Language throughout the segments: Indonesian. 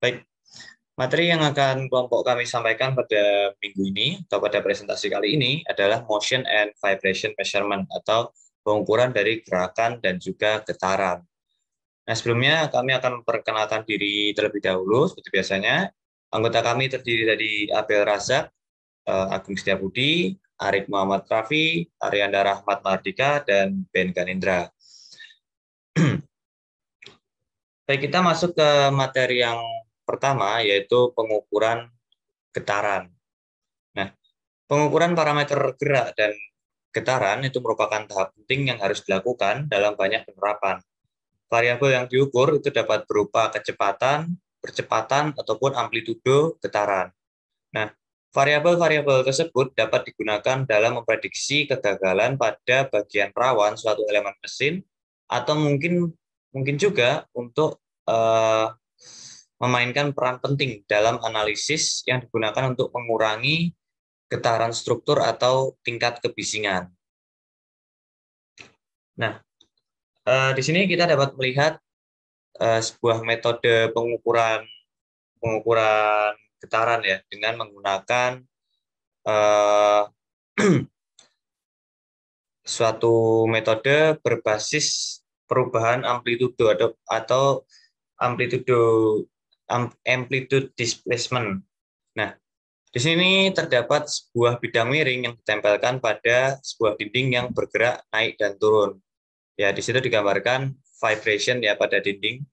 Baik, materi yang akan kelompok kami sampaikan pada minggu ini atau pada presentasi kali ini adalah motion and vibration measurement atau pengukuran dari gerakan dan juga getaran. Nah, sebelumnya kami akan memperkenalkan diri terlebih dahulu seperti biasanya. Anggota kami terdiri dari Abel Razak, Agung Setiabudi, Arik Muhammad Rafi, Arianda Rahmat Mardika, dan Ben Ganindra. Baik, kita masuk ke materi yang pertama, yaitu pengukuran getaran. Nah, pengukuran parameter gerak dan getaran itu merupakan tahap penting yang harus dilakukan dalam banyak penerapan. Variabel yang diukur itu dapat berupa kecepatan, percepatan, ataupun amplitudo getaran. Nah, variabel-variabel tersebut dapat digunakan dalam memprediksi kegagalan pada bagian rawan suatu elemen mesin, atau mungkin juga untuk memainkan peran penting dalam analisis yang digunakan untuk mengurangi getaran struktur atau tingkat kebisingan. Nah, di sini kita dapat melihat sebuah metode pengukuran getaran ya dengan menggunakan suatu metode berbasis perubahan amplitudo atau amplitude displacement. Nah, di sini terdapat sebuah bidang miring yang ditempelkan pada sebuah dinding yang bergerak naik dan turun. Ya, di situ digambarkan vibration ya pada dinding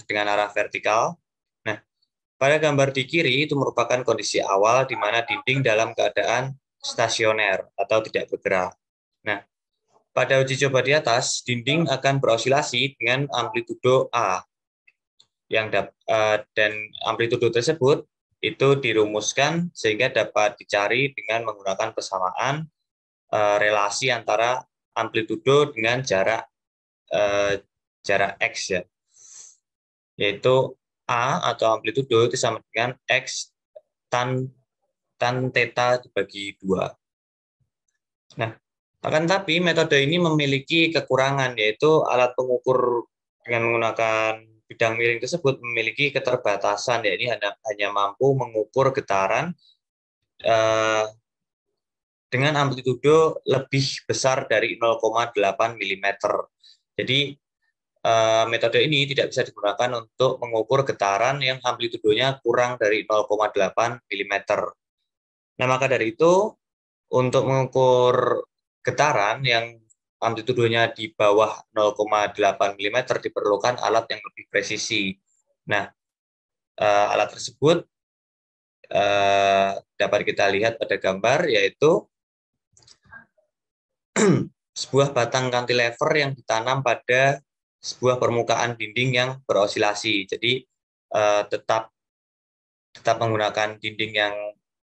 dengan arah vertikal. Nah, pada gambar di kiri itu merupakan kondisi awal di mana dinding dalam keadaan stasioner atau tidak bergerak. Nah, pada uji coba di atas, dinding akan berosilasi dengan amplitudo A, dan amplitudo tersebut itu dirumuskan sehingga dapat dicari dengan menggunakan persamaan relasi antara amplitudo dengan jarak X ya, yaitu A atau amplitudo itu sama dengan X tan theta dibagi 2. Nah, akan tapi metode ini memiliki kekurangan, yaitu alat pengukur dengan menggunakan bidang miring tersebut memiliki keterbatasan, yaitu hanya mampu mengukur getaran dengan amplitudo lebih besar dari 0,8 mm. Jadi metode ini tidak bisa digunakan untuk mengukur getaran yang amplitudonya kurang dari 0,8 mm. Nah, maka dari itu, untuk mengukur getaran yang amplitudonya di bawah 0,8 mm diperlukan alat yang lebih presisi. Nah, alat tersebut dapat kita lihat pada gambar, yaitu sebuah batang cantilever yang ditanam pada sebuah permukaan dinding yang berosilasi. Jadi tetap menggunakan dinding yang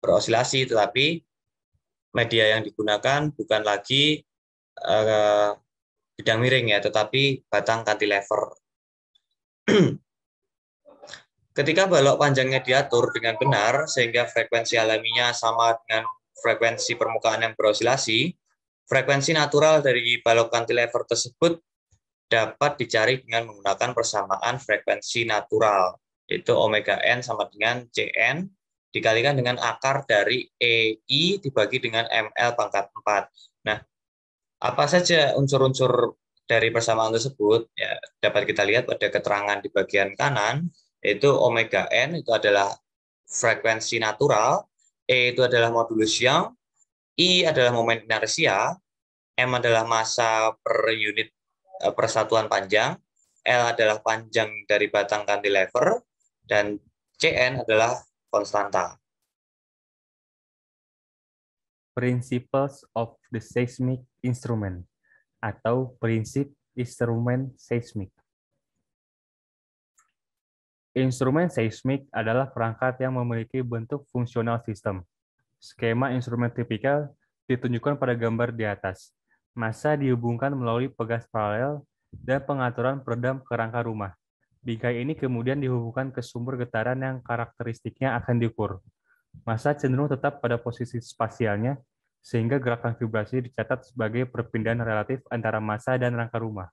berosilasi, tetapi media yang digunakan bukan lagi bidang miring ya, tetapi batang cantilever. Ketika balok panjangnya diatur dengan benar sehingga frekuensi alaminya sama dengan frekuensi permukaan yang berosilasi, frekuensi natural dari balok cantilever tersebut dapat dicari dengan menggunakan persamaan frekuensi natural, yaitu omega n sama dengan Cn dikalikan dengan akar dari EI dibagi dengan ML pangkat 4. Nah, apa saja unsur-unsur dari persamaan tersebut? Ya, dapat kita lihat pada keterangan di bagian kanan, yaitu omega n itu adalah frekuensi natural, E itu adalah modulus Young, I adalah momen inersia, M adalah massa per unit persatuan panjang, L adalah panjang dari batang cantilever, dan Cn adalah konstanta. Principles of the seismic instrument atau prinsip instrumen seismik. Instrumen seismik adalah perangkat yang memiliki bentuk fungsional sistem. Skema instrumen tipikal ditunjukkan pada gambar di atas. Massa dihubungkan melalui pegas paralel dan pengaturan peredam kerangka rumah. Bingkai ini kemudian dihubungkan ke sumber getaran yang karakteristiknya akan diukur. Massa cenderung tetap pada posisi spasialnya, sehingga gerakan vibrasi dicatat sebagai perpindahan relatif antara massa dan rangka rumah.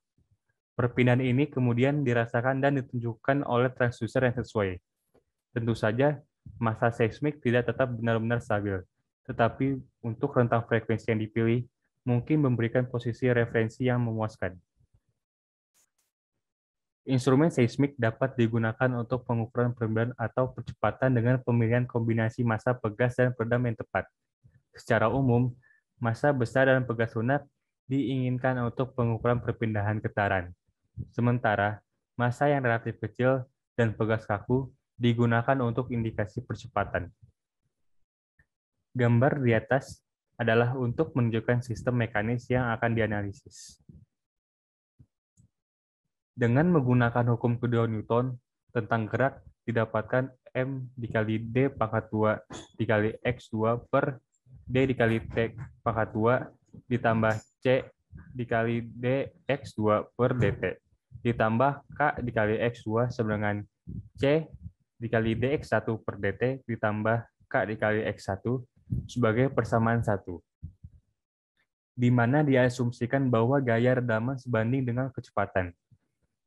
Perpindahan ini kemudian dirasakan dan ditunjukkan oleh transducer yang sesuai. Tentu saja, massa seismik tidak tetap benar-benar stabil, tetapi untuk rentang frekuensi yang dipilih, mungkin memberikan posisi referensi yang memuaskan. Instrumen seismik dapat digunakan untuk pengukuran perubahan atau percepatan dengan pemilihan kombinasi massa pegas dan peredam yang tepat. Secara umum, massa besar dan pegas lunak diinginkan untuk pengukuran perpindahan getaran. Sementara, massa yang relatif kecil dan pegas kaku digunakan untuk indikasi percepatan. Gambar di atas adalah untuk menunjukkan sistem mekanis yang akan dianalisis. Dengan menggunakan hukum kedua Newton tentang gerak, didapatkan M dikali D pangkat 2 dikali X2 per D dikali T pangkat 2 ditambah C dikali D X2 per DT ditambah K dikali X2 sama dengan C dikali DX1 per DT ditambah K dikali X1 sebagai persamaan 1, di mana diasumsikan bahwa gaya redaman sebanding dengan kecepatan.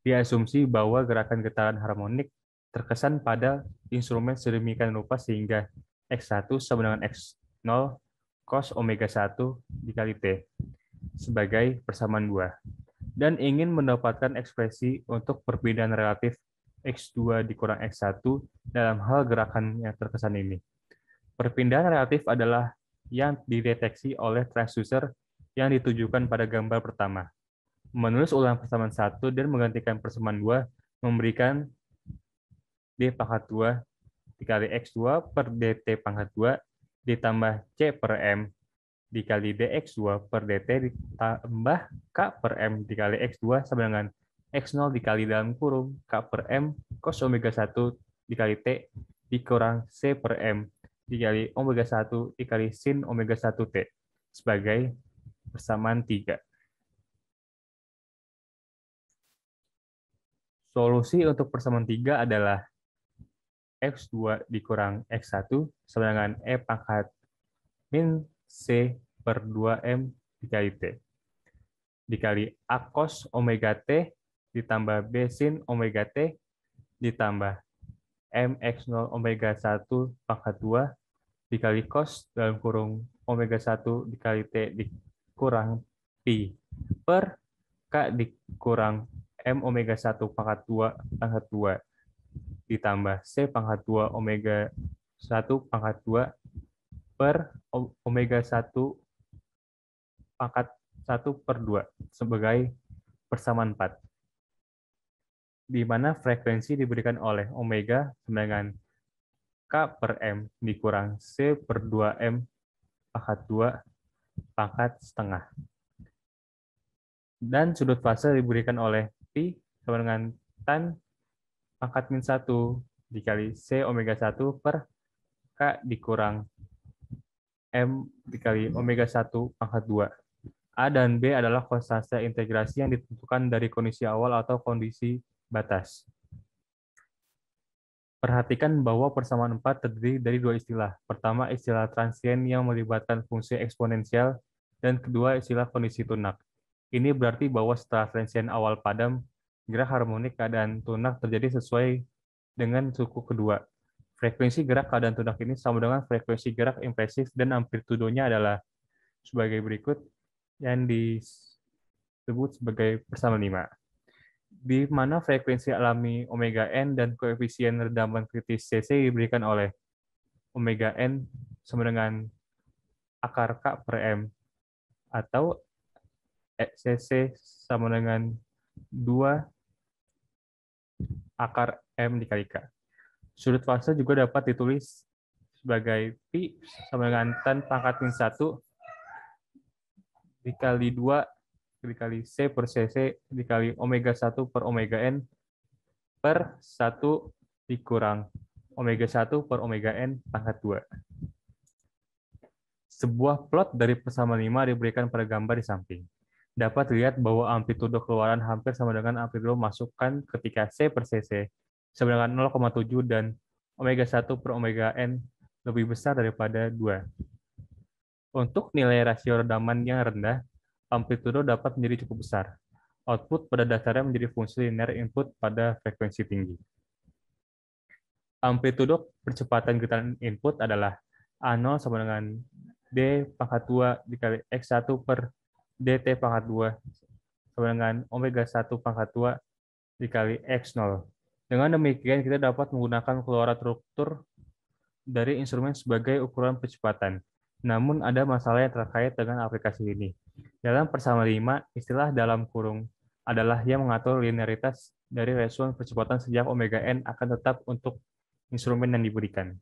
Diasumsi bahwa gerakan getaran harmonik terkesan pada instrumen sedemikian rupa sehingga X1 sama dengan X0 cos omega 1 dikali T sebagai persamaan 2, dan ingin mendapatkan ekspresi untuk perbedaan relatif X2 dikurang X1 dalam hal gerakan yang terkesan ini. Perpindahan relatif adalah yang dideteksi oleh transducer yang ditujukan pada gambar pertama. Menulis ulang persamaan 1 dan menggantikan persamaan 2 memberikan D pangkat 2 dikali X2 per DT pangkat 2 ditambah C per M dikali DX2 per DT ditambah K per M dikali X2 sama dengan X0 dikali dalam kurung K per M cos omega 1 dikali T dikurang C per M dikali omega 1 dikali sin omega 1 T sebagai persamaan 3. Solusi untuk persamaan 3 adalah X2 dikurang X1 sama dengan E pangkat min C per 2M dikali T. Dikali A cos omega T ditambah B sin omega T ditambah MX0 omega 1 pangkat 2 dikali cos dalam kurung omega 1 dikali T dikurang Pi per K dikurang M omega 1 pangkat 2 ditambah C pangkat 2 omega 1 pangkat 2 per omega 1 pangkat 1 per 2 sebagai persamaan 4, di mana frekuensi diberikan oleh omega sama dengan K per M dikurang C per 2M pangkat 2 pangkat setengah. Dan sudut fase diberikan oleh Pi sama dengan tan pangkat min 1 dikali C omega 1 per K dikurang M dikali omega 1 pangkat 2. A dan B adalah konstanta integrasi yang ditentukan dari kondisi awal atau kondisi batas. Perhatikan bahwa persamaan 4 terdiri dari dua istilah. Pertama, istilah transien yang melibatkan fungsi eksponensial, dan kedua, istilah kondisi tunak. Ini berarti bahwa setelah transien awal padam, gerak harmonik keadaan tunak terjadi sesuai dengan suku kedua. Frekuensi gerak keadaan tunak ini sama dengan frekuensi gerak impresif dan amplitudonya adalah sebagai berikut yang disebut sebagai persamaan 5. Di mana frekuensi alami omega n dan koefisien redaman kritis Cc diberikan oleh omega n sama dengan akar K per M atau Cc sama dengan 2 akar M dikali K. Sudut fase juga dapat ditulis sebagai Pi sama dengan tan pangkat min 1 dikali 2 dikali C per Cc dikali omega 1 per omega N per 1 dikurang omega 1 per omega N pangkat 2. Sebuah plot dari persamaan 5 diberikan pada gambar di samping. Dapat dilihat bahwa amplitudo keluaran hampir sama dengan amplitudo masukan ketika C per Cc sama dengan 0,7 dan omega 1 per omega N lebih besar daripada 2. Untuk nilai rasio redaman yang rendah, amplitudo dapat menjadi cukup besar. Output pada dasarnya menjadi fungsi linear input pada frekuensi tinggi. Amplitudo percepatan getaran input adalah A0 sama dengan D pangkat 2 dikali X1 per DT pangkat 2 sama dengan omega 1 pangkat 2 dikali X0. Dengan demikian, kita dapat menggunakan keluaran struktur dari instrumen sebagai ukuran percepatan. Namun, ada masalah yang terkait dengan aplikasi ini. Dalam persamaan 5, istilah dalam kurung adalah yang mengatur linearitas dari respons percepatan sejak omega n akan tetap untuk instrumen yang diberikan.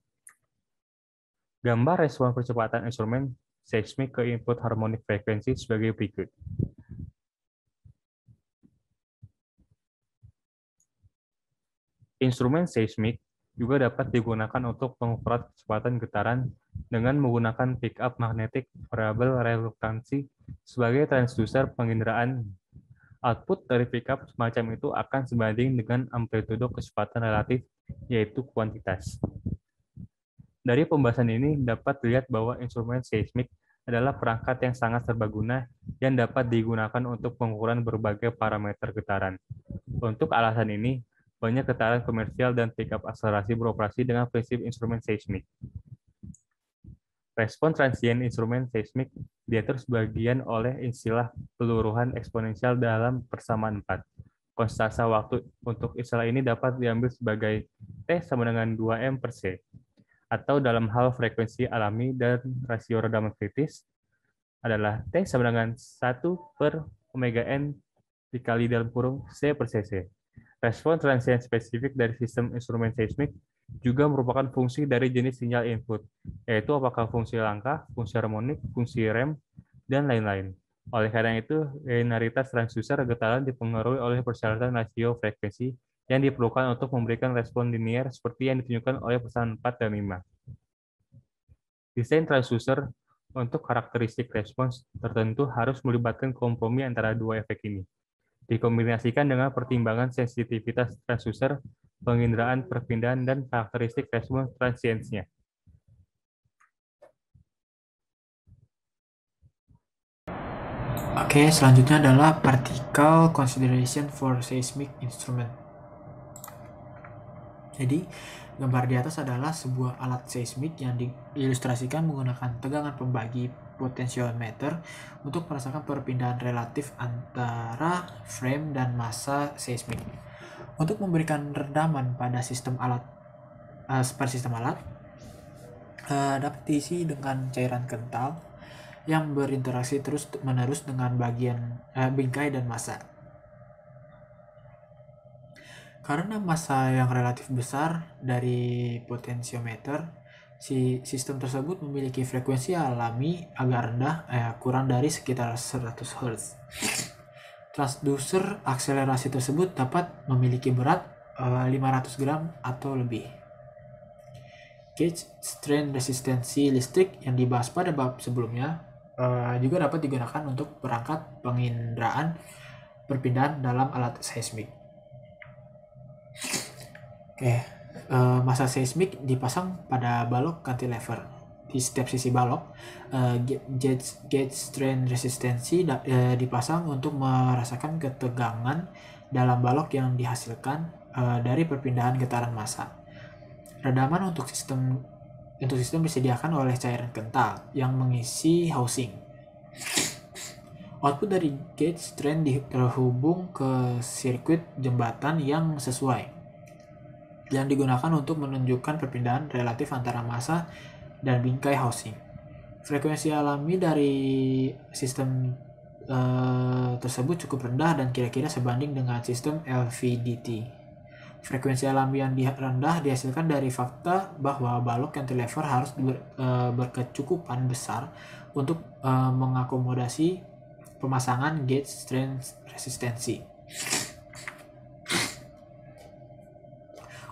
Gambar respons percepatan instrumen seismik ke input harmonik frekuensi sebagai berikut. Instrumen seismik juga dapat digunakan untuk pengukuran kecepatan getaran dengan menggunakan pickup magnetic variable reluktansi sebagai transducer penginderaan. Output dari pickup semacam itu akan sebanding dengan amplitudo kecepatan relatif, yaitu kuantitas. Dari pembahasan ini dapat dilihat bahwa instrumen seismik adalah perangkat yang sangat serbaguna yang dapat digunakan untuk pengukuran berbagai parameter getaran. Untuk alasan ini, banyak getaran komersial dan pickup akselerasi beroperasi dengan prinsip instrumen seismik. Respon transien instrumen seismik diatur sebagian oleh istilah peluruhan eksponensial dalam persamaan 4. Konstanta waktu untuk istilah ini dapat diambil sebagai T sama dengan 2M per C. Atau dalam hal frekuensi alami dan rasio redaman kritis adalah T sama dengan 1 per omega n dikali dalam kurung C per Cc. Respon transient spesifik dari sistem instrumen seismik juga merupakan fungsi dari jenis sinyal input, yaitu apakah fungsi langkah, fungsi harmonik, fungsi rem, dan lain-lain. Oleh karena itu, linearitas transducer getaran dipengaruhi oleh persyaratan rasio frekuensi yang diperlukan untuk memberikan respon linear seperti yang ditunjukkan oleh pesan 4 dan 5. Desain transducer untuk karakteristik respons tertentu harus melibatkan kompromi antara dua efek ini. Dikombinasikan dengan pertimbangan sensitivitas transducer, penginderaan perpindahan, dan karakteristik respons transiensinya. Oke, selanjutnya adalah particle consideration for seismic instrument. Jadi, gambar di atas adalah sebuah alat seismik yang diilustrasikan menggunakan tegangan pembagi potentiometer untuk merasakan perpindahan relatif antara frame dan massa seismik. Untuk memberikan redaman pada sistem alat dapat diisi dengan cairan kental yang berinteraksi terus-menerus dengan bingkai dan massa. Karena massa yang relatif besar dari potentiometer, sistem tersebut memiliki frekuensi alami agak rendah, kurang dari sekitar 100 Hz. Transducer akselerasi tersebut dapat memiliki berat 500 gram atau lebih. Gauge strain resistensi listrik yang dibahas pada bab sebelumnya juga dapat digunakan untuk perangkat penginderaan perpindahan dalam alat seismik. Massa seismik dipasang pada balok cantilever. Di setiap sisi balok, gauge strain resistensi dipasang untuk merasakan ketegangan dalam balok yang dihasilkan dari perpindahan getaran massa. Redaman untuk sistem disediakan oleh cairan kental yang mengisi housing. Output dari gauge strain terhubung ke sirkuit jembatan yang sesuai, yang digunakan untuk menunjukkan perpindahan relatif antara massa dan bingkai housing. Frekuensi alami dari sistem tersebut cukup rendah dan kira-kira sebanding dengan sistem LVDT. Frekuensi alami yang rendah dihasilkan dari fakta bahwa balok cantilever harus berkecukupan besar untuk mengakomodasi pemasangan gauge strain resistensi.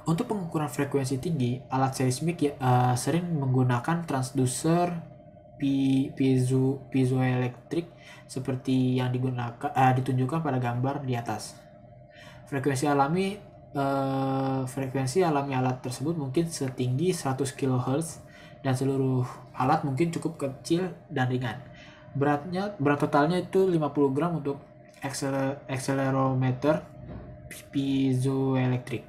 Untuk pengukuran frekuensi tinggi, alat seismik sering menggunakan transducer piezoelektrik seperti yang ditunjukkan pada gambar di atas. Frekuensi alami alat tersebut mungkin setinggi 100 kHz dan seluruh alat mungkin cukup kecil dan ringan. Berat totalnya itu 50 gram untuk accelerometer piezoelektrik.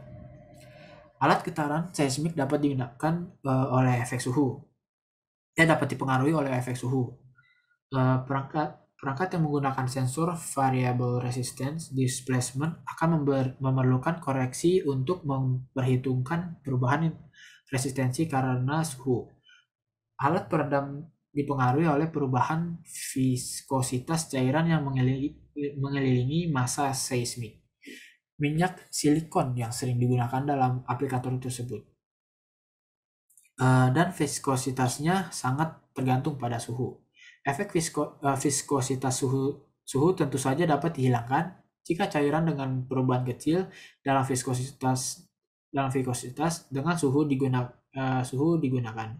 Alat getaran seismik dapat digunakan oleh efek suhu. Dapat dipengaruhi oleh efek suhu. Perangkat yang menggunakan sensor variable resistance displacement akan memerlukan koreksi untuk memperhitungkan perubahan resistensi karena suhu. Alat peredam dipengaruhi oleh perubahan viskositas cairan yang mengelilingi massa seismik. Minyak silikon yang sering digunakan dalam aplikator tersebut. Dan viskositasnya sangat tergantung pada suhu. Efek viskositas suhu tentu saja dapat dihilangkan jika cairan dengan perubahan kecil dalam viskositas dengan suhu digunakan.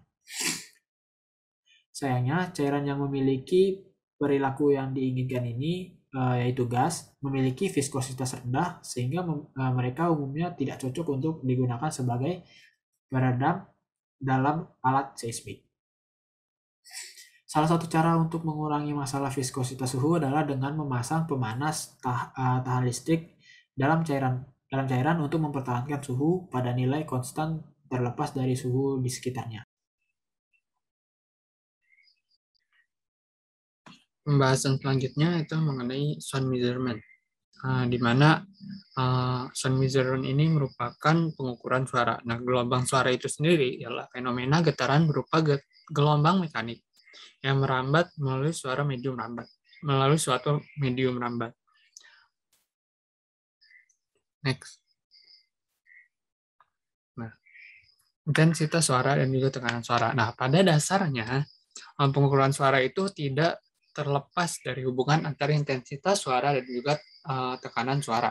Sayangnya, cairan yang memiliki perilaku yang diinginkan ini, yaitu gas, memiliki viskositas rendah sehingga mereka umumnya tidak cocok untuk digunakan sebagai peredam dalam alat seismik. Salah satu cara untuk mengurangi masalah viskositas suhu adalah dengan memasang pemanas tahan listrik dalam cairan untuk mempertahankan suhu pada nilai konstan terlepas dari suhu di sekitarnya. Pembahasan selanjutnya itu mengenai sound measurement, di mana sound measurement ini merupakan pengukuran suara. Nah, gelombang suara itu sendiri ialah fenomena getaran berupa gelombang mekanik yang merambat melalui suatu medium merambat. Next. Nah, intensitas suara dan juga tekanan suara. Nah, pada dasarnya pengukuran suara itu tidak terlepas dari hubungan antara intensitas suara dan juga tekanan suara.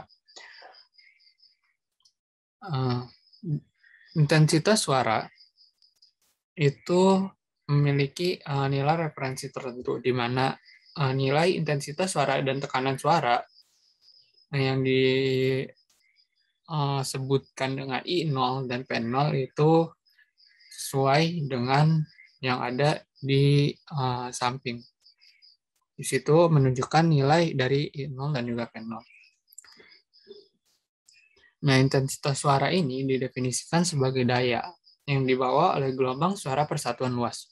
Intensitas suara itu memiliki nilai referensi tertentu, di mana nilai intensitas suara dan tekanan suara yang disebutkan dengan I0 dan P0 itu sesuai dengan yang ada di samping. Di situ menunjukkan nilai dari I0 dan juga P0. Nah, intensitas suara ini didefinisikan sebagai daya yang dibawa oleh gelombang suara persatuan luas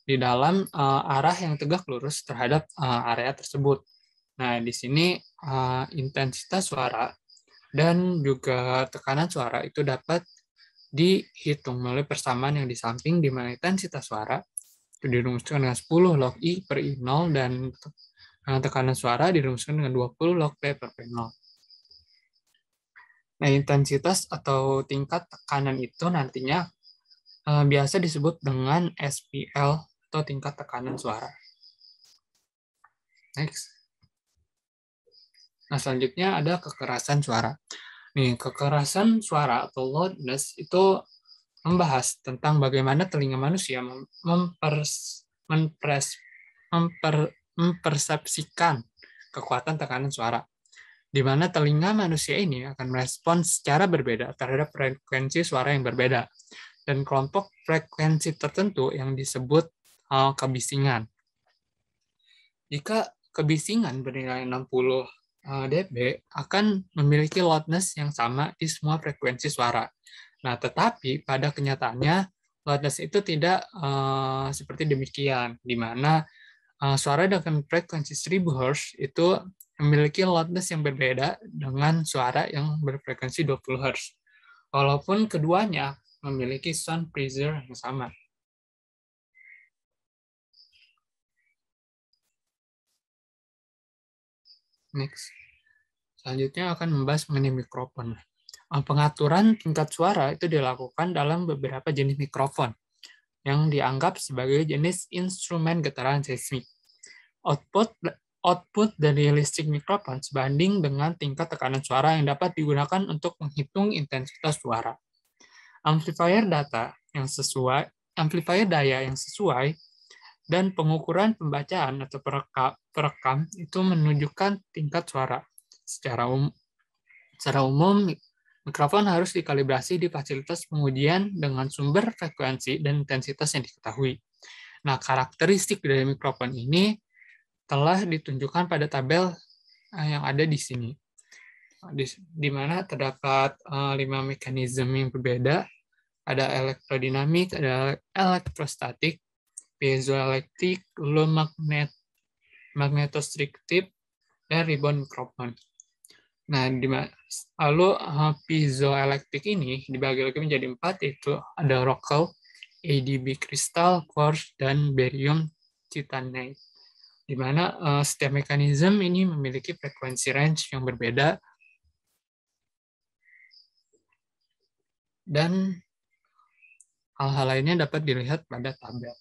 di dalam arah yang tegak lurus terhadap area tersebut. Nah, di sini intensitas suara dan juga tekanan suara itu dapat dihitung melalui persamaan yang di samping, di mana intensitas suara itu dirumuskan dengan 10 log I per I0 dan tekanan suara dirumuskan dengan 20 log P per P0. Nah, intensitas atau tingkat tekanan itu nantinya biasa disebut dengan SPL atau tingkat tekanan suara. Next. Nah, selanjutnya ada kekerasan suara. Nih, kekerasan suara atau loudness itu membahas tentang bagaimana telinga manusia mempersepsikan kekuatan tekanan suara, di mana telinga manusia ini akan merespons secara berbeda terhadap frekuensi suara yang berbeda, dan kelompok frekuensi tertentu yang disebut kebisingan. Jika kebisingan bernilai 60 dB akan memiliki loudness yang sama di semua frekuensi suara. Nah, tetapi pada kenyataannya loudness itu tidak seperti demikian, di mana suara dengan frekuensi 1000 Hz itu memiliki loudness yang berbeda dengan suara yang berfrekuensi 20 Hz. Walaupun keduanya memiliki sound pressure yang sama. Next. Selanjutnya akan membahas mengenai mikrofon. Pengaturan tingkat suara itu dilakukan dalam beberapa jenis mikrofon yang dianggap sebagai jenis instrumen getaran seismik. Output dari listrik mikrofon sebanding dengan tingkat tekanan suara yang dapat digunakan untuk menghitung intensitas suara. Amplifier daya yang sesuai, dan pengukuran pembacaan atau perekam itu menunjukkan tingkat suara. Secara umum, mikrofon harus dikalibrasi di fasilitas pengujian dengan sumber frekuensi dan intensitas yang diketahui. Nah, karakteristik dari mikrofon ini telah ditunjukkan pada tabel yang ada di sini. Di mana terdapat 5 mekanisme yang berbeda. Ada elektrodinamik, ada elektrostatik, piezoelektrik, magnetostriktif, dan rebound microphone. Nah, lalu piezoelektrik ini dibagi lagi menjadi 4, yaitu ada rockel, ADB kristal, quartz, dan barium titanate. Di mana setiap mekanisme ini memiliki frekuensi range yang berbeda dan hal-hal lainnya dapat dilihat pada tabel.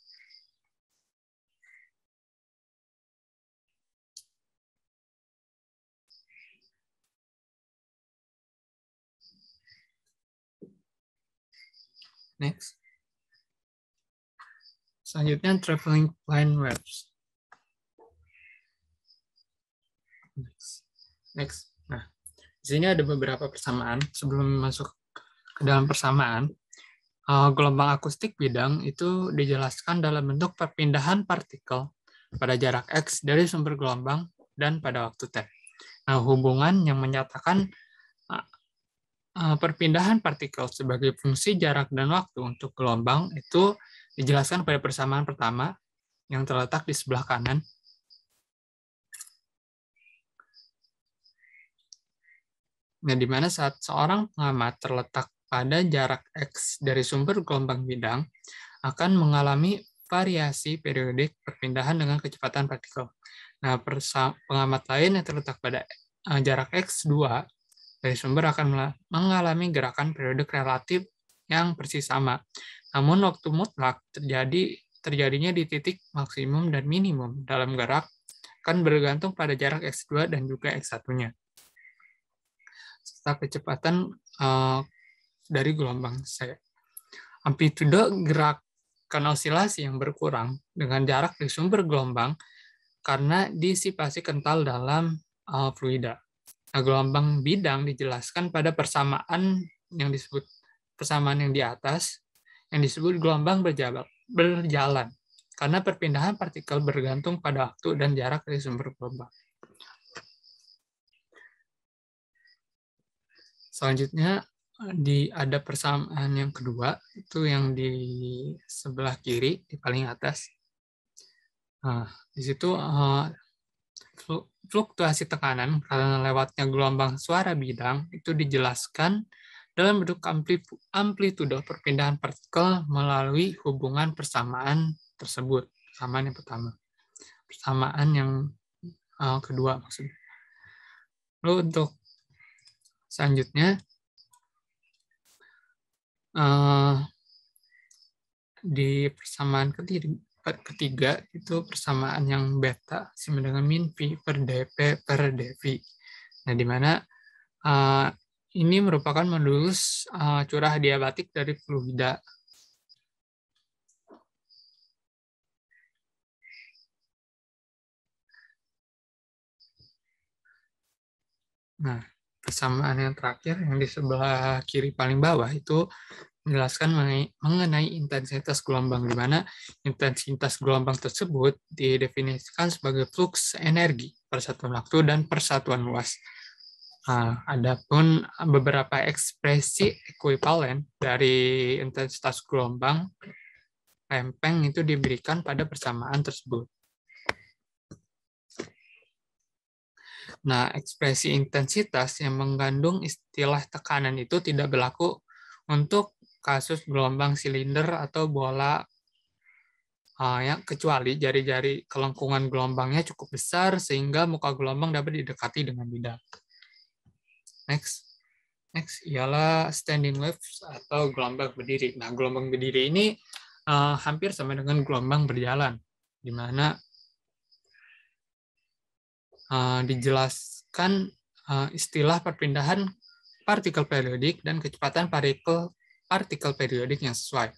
Next. Selanjutnya, traveling plane waves. Next. Nah, di sini ada beberapa persamaan. Sebelum masuk ke dalam persamaan, gelombang akustik bidang itu dijelaskan dalam bentuk perpindahan partikel pada jarak X dari sumber gelombang dan pada waktu T. Nah, hubungan yang menyatakan perpindahan partikel sebagai fungsi jarak dan waktu untuk gelombang itu dijelaskan pada persamaan pertama yang terletak di sebelah kanan. Nah, di mana saat seorang pengamat terletak pada jarak X dari sumber gelombang bidang akan mengalami variasi periodik perpindahan dengan kecepatan partikel. Nah, pengamat lain yang terletak pada jarak X2 dari sumber akan mengalami gerakan periodik relatif yang persis sama. Namun waktu mutlak terjadinya di titik maksimum dan minimum dalam gerak akan bergantung pada jarak X2 dan juga X1-nya. Serta kecepatan dari gelombang C. Amplitude gerakan osilasi yang berkurang dengan jarak di sumber gelombang karena disipasi kental dalam fluida. Nah, gelombang bidang dijelaskan pada persamaan yang di atas yang disebut gelombang berjalan karena perpindahan partikel bergantung pada waktu dan jarak dari sumber gelombang. Selanjutnya ada persamaan yang kedua, itu yang di sebelah kiri di paling atas. Nah, di situ fluktuasi tekanan karena lewatnya gelombang suara bidang itu dijelaskan dalam bentuk amplitude perpindahan partikel melalui hubungan persamaan tersebut. Persamaan yang pertama. Persamaan yang kedua maksudnya. Lalu untuk selanjutnya di persamaan ketiga itu persamaan yang beta sama dengan min V per dP per dV. Nah, di mana ini merupakan modulus curah adiabatik dari fluida. Nah, persamaan yang terakhir yang di sebelah kiri paling bawah itu menjelaskan mengenai intensitas gelombang, di mana intensitas gelombang tersebut didefinisikan sebagai flux energi persatuan waktu dan persatuan luas. Adapun beberapa ekspresi ekuivalen dari intensitas gelombang lempeng itu diberikan pada persamaan tersebut. Nah, ekspresi intensitas yang mengandung istilah tekanan itu tidak berlaku untuk kasus gelombang silinder atau bola, kecuali jari-jari kelengkungan gelombangnya cukup besar sehingga muka gelombang dapat didekati dengan bidang. Next ialah standing waves atau gelombang berdiri. Nah, gelombang berdiri ini hampir sama dengan gelombang berjalan, di mana dijelaskan istilah perpindahan partikel periodik dan kecepatan partikel periodik yang sesuai.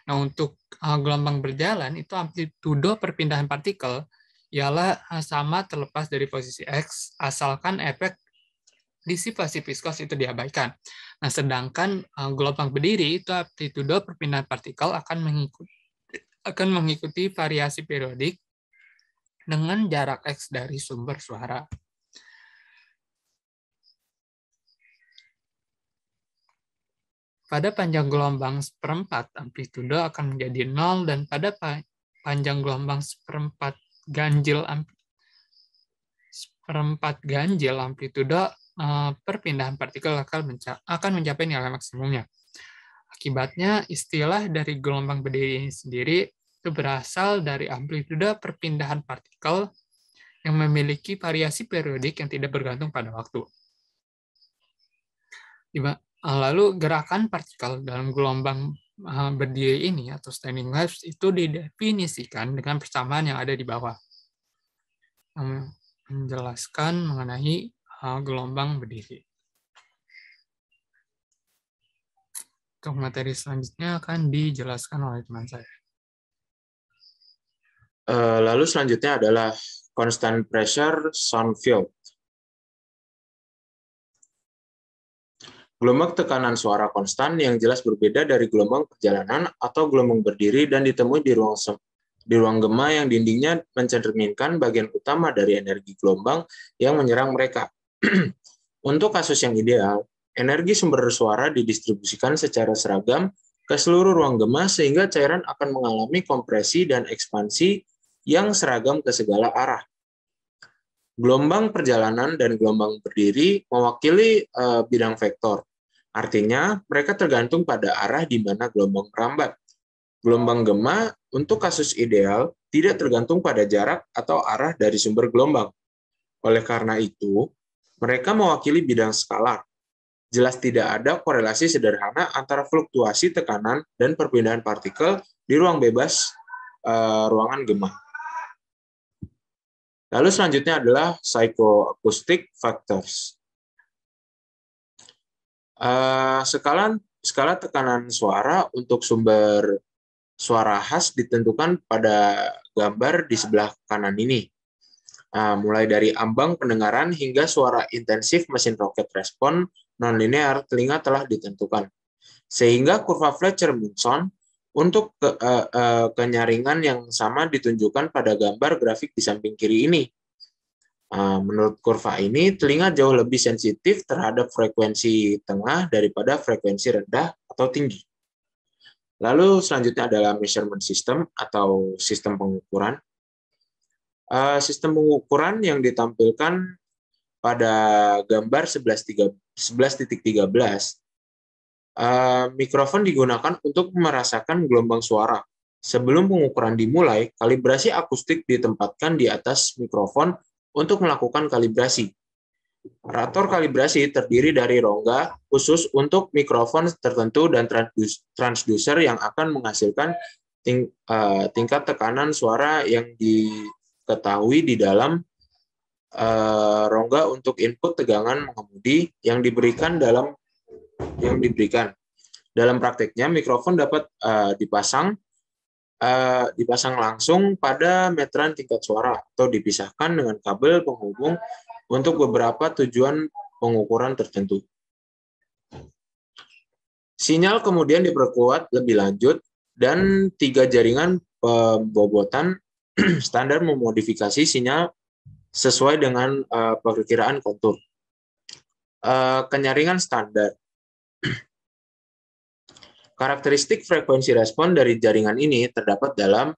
Nah, untuk gelombang berjalan itu amplitudo perpindahan partikel ialah sama terlepas dari posisi X asalkan efek disipasi viskos itu diabaikan. Nah, sedangkan gelombang berdiri itu amplitudo perpindahan partikel akan mengikuti variasi periodik dengan jarak X dari sumber suara. pada panjang gelombang seperempat, amplitude akan menjadi 0, dan pada panjang gelombang seperempat ganjil amplitude perpindahan partikel akan mencapai nilai maksimumnya. Akibatnya, istilah dari gelombang berdiri ini sendiri itu berasal dari amplitude perpindahan partikel yang memiliki variasi periodik yang tidak bergantung pada waktu. Lalu gerakan partikel dalam gelombang berdiri ini atau standing waves itu didefinisikan dengan persamaan yang ada di bawah, yang menjelaskan mengenai gelombang berdiri. Untuk materi selanjutnya akan dijelaskan oleh teman saya. Lalu selanjutnya adalah constant pressure sound field. Gelombang tekanan suara konstan yang jelas berbeda dari gelombang perjalanan atau gelombang berdiri dan ditemui di ruang gema yang dindingnya mencerminkan bagian utama dari energi gelombang yang menyerang mereka. Untuk kasus yang ideal, energi sumber suara didistribusikan secara seragam ke seluruh ruang gema sehingga cairan akan mengalami kompresi dan ekspansi yang seragam ke segala arah. Gelombang perjalanan dan gelombang berdiri mewakili bidang vektor. Artinya, mereka tergantung pada arah di mana gelombang merambat. Gelombang gema untuk kasus ideal tidak tergantung pada jarak atau arah dari sumber gelombang. Oleh karena itu, mereka mewakili bidang skalar. Jelas tidak ada korelasi sederhana antara fluktuasi tekanan dan perpindahan partikel di ruang bebas ruangan gema. Lalu selanjutnya adalah psychoacoustic factors. Skala tekanan suara untuk sumber suara khas ditentukan pada gambar di sebelah kanan ini. Mulai dari ambang pendengaran hingga suara intensif mesin roket respon nonlinear telinga telah ditentukan. Sehingga kurva Fletcher-Munson untuk kenyaringan yang sama ditunjukkan pada gambar grafik di samping kiri ini. Menurut kurva ini, telinga jauh lebih sensitif terhadap frekuensi tengah daripada frekuensi rendah atau tinggi. Lalu selanjutnya adalah measurement system atau sistem pengukuran. Sistem pengukuran yang ditampilkan pada gambar 11.13, mikrofon digunakan untuk merasakan gelombang suara. Sebelum pengukuran dimulai, kalibrasi akustik ditempatkan di atas mikrofon untuk melakukan kalibrasi. Rator kalibrasi terdiri dari rongga khusus untuk mikrofon tertentu dan transducer yang akan menghasilkan tingkat tekanan suara yang diketahui di dalam rongga untuk input tegangan mengemudi yang diberikan. Dalam prakteknya, mikrofon dapat dipasang langsung pada meteran tingkat suara atau dipisahkan dengan kabel penghubung untuk beberapa tujuan pengukuran tertentu. Sinyal kemudian diperkuat lebih lanjut dan 3 jaringan pembobotan standar memodifikasi sinyal sesuai dengan perkiraan kontur. Kenyaringan standar. Karakteristik frekuensi respon dari jaringan ini terdapat dalam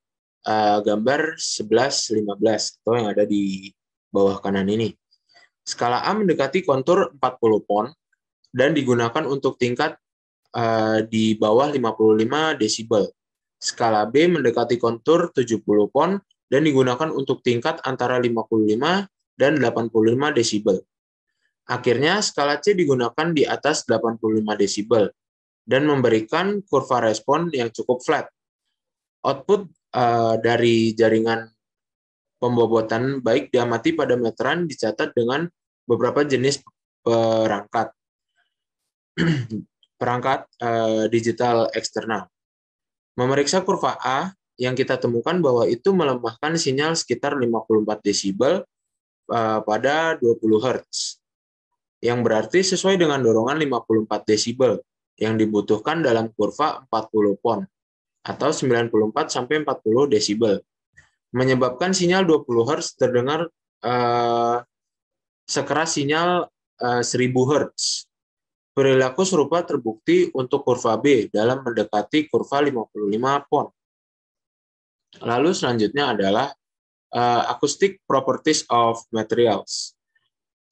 gambar 11.15 atau yang ada di bawah kanan ini. Skala A mendekati kontur 40 pon dan digunakan untuk tingkat di bawah 55 desibel. Skala B mendekati kontur 70 pon dan digunakan untuk tingkat antara 55 dan 85 desibel. Akhirnya, skala C digunakan di atas 85 desibel dan memberikan kurva respon yang cukup flat. Output dari jaringan pembobotan baik diamati pada meteran dicatat dengan beberapa jenis perangkat digital eksternal. Memeriksa kurva A yang kita temukan bahwa itu melemahkan sinyal sekitar 54 desibel pada 20 Hz, yang berarti sesuai dengan dorongan 54 desibel yang dibutuhkan dalam kurva 40 pon atau 94 sampai 40 desibel, menyebabkan sinyal 20 Hz terdengar sekeras sinyal 1000 Hz. Perilaku serupa terbukti untuk kurva B dalam mendekati kurva 55 pon. Lalu selanjutnya adalah acoustic properties of materials.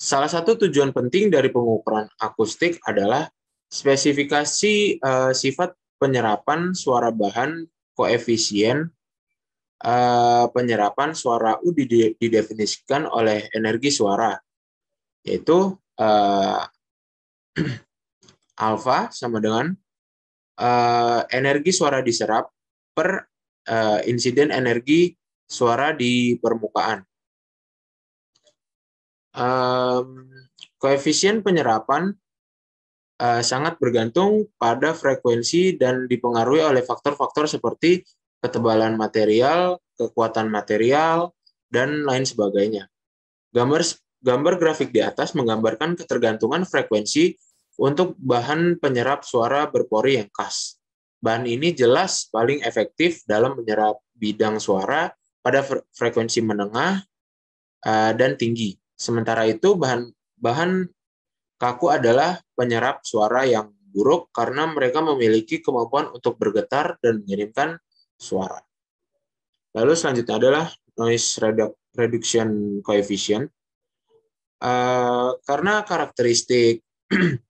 Salah satu tujuan penting dari pengukuran akustik adalah spesifikasi sifat penyerapan suara bahan, koefisien penyerapan suara U didefinisikan oleh energi suara, yaitu alfa sama dengan energi suara diserap per insiden energi suara di permukaan. Koefisien penyerapan sangat bergantung pada frekuensi dan dipengaruhi oleh faktor-faktor seperti ketebalan material, kekuatan material, dan lain sebagainya. Gambar grafik di atas menggambarkan ketergantungan frekuensi untuk bahan penyerap suara berpori yang khas. Bahan ini jelas paling efektif dalam menyerap bidang suara pada frekuensi menengah dan tinggi. Sementara itu, bahan kaku adalah penyerap suara yang buruk karena mereka memiliki kemampuan untuk bergetar dan mengirimkan suara. Lalu selanjutnya adalah noise reduction coefficient. Karena karakteristik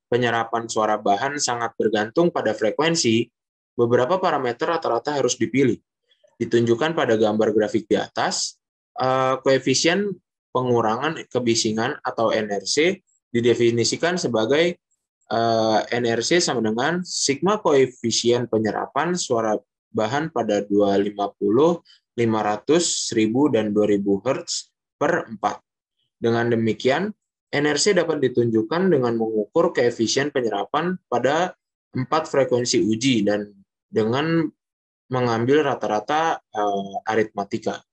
penyerapan suara bahan sangat bergantung pada frekuensi, beberapa parameter rata-rata harus dipilih. Ditunjukkan pada gambar grafik di atas, koefisien pengurangan kebisingan atau NRC didefinisikan sebagai NRC sama dengan sigma koefisien penyerapan suara bahan pada 250, 500, 1000, dan 2000 Hz per 4. Dengan demikian, NRC dapat ditunjukkan dengan mengukur koefisien penyerapan pada 4 frekuensi uji dan dengan mengambil rata-rata aritmatika.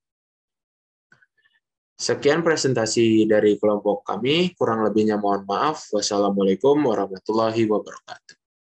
Sekian presentasi dari kelompok kami, kurang lebihnya mohon maaf. Wassalamualaikum warahmatullahi wabarakatuh.